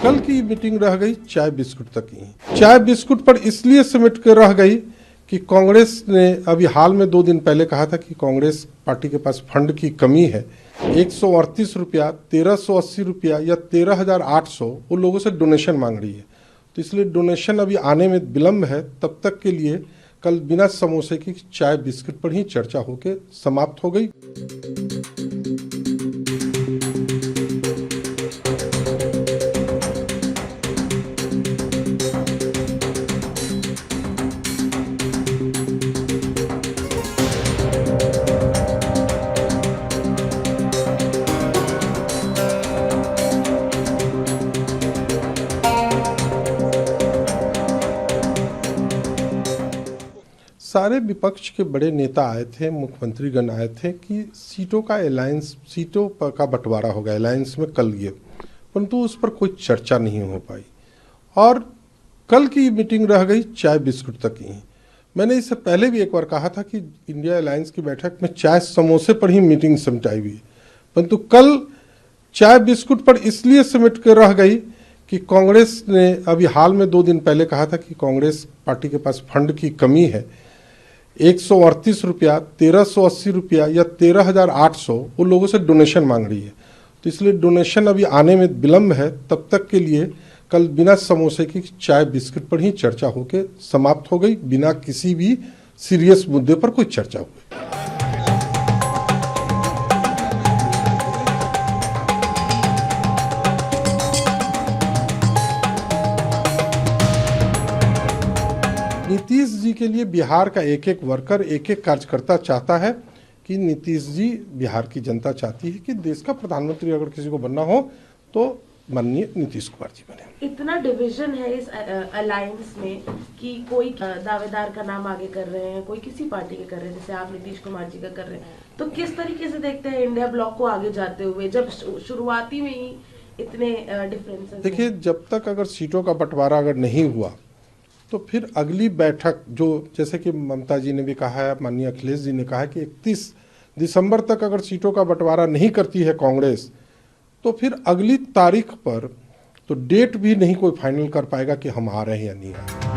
कल की मीटिंग रह गई चाय बिस्कुट तक ही। चाय बिस्कुट पर इसलिए सिमट कर रह गई कि कांग्रेस ने अभी हाल में 2 दिन पहले कहा था कि कांग्रेस पार्टी के पास फंड की कमी है। 138 रुपया, 1380 रुपया या 13,800 वो लोगों से डोनेशन मांग रही है। तो इसलिए डोनेशन अभी आने में विलम्ब है। तब तक के लिए कल बिना समोसे की चाय बिस्कुट पर ही चर्चा होकर समाप्त हो गई। सारे विपक्ष के बड़े नेता आए थे, मुख्यमंत्रीगण आए थे कि सीटों का अलायंस, सीटों का बंटवारा होगा अलायंस में कल ये, परंतु उस पर कोई चर्चा नहीं हो पाई और कल की मीटिंग रह गई चाय बिस्कुट तक ही। मैंने इससे पहले भी एक बार कहा था कि इंडिया अलायंस की बैठक में चाय समोसे पर ही मीटिंग सिमटाई हुई है, परंतु कल चाय बिस्कुट पर इसलिए सिमट कर रह गई कि कांग्रेस ने अभी हाल में 2 दिन पहले कहा था कि कांग्रेस पार्टी के पास फंड की कमी है। 138 रुपया, 1380 रुपया या 13,800 वो लोगों से डोनेशन मांग रही है। तो इसलिए डोनेशन अभी आने में विलम्ब है। तब तक के लिए कल बिना समोसे की चाय बिस्कुट पर ही चर्चा होकर समाप्त हो गई, बिना किसी भी सीरियस मुद्दे पर कोई चर्चा हुई। नीतीश जी के लिए बिहार का एक एक वर्कर, एक एक कार्यकर्ता चाहता है कि नीतीश जी, बिहार की जनता चाहती है कि देश का प्रधानमंत्री अगर किसी को बनना हो तो माननीय नीतीश कुमार जी बने। इतना डिवीजन है इस अलायंस में कि कोई दावेदार का नाम आगे कर रहे हैं, कोई किसी पार्टी के कर रहे हैं, जैसे आप नीतीश कुमार जी का कर रहे हैं। तो किस तरीके से देखते हैं इंडिया ब्लॉक को आगे जाते हुए, जब शुरुआती में ही इतने डिफरेंसेस? देखिए, जब तक अगर सीटों का बंटवारा अगर नहीं हुआ तो फिर अगली बैठक, जो जैसे कि ममता जी ने भी कहा है, माननीय अखिलेश जी ने कहा है कि 31 दिसंबर तक अगर सीटों का बंटवारा नहीं करती है कांग्रेस, तो फिर अगली तारीख पर तो डेट भी नहीं कोई फाइनल कर पाएगा कि हम आ रहे हैं या नहीं आ रहे हैं।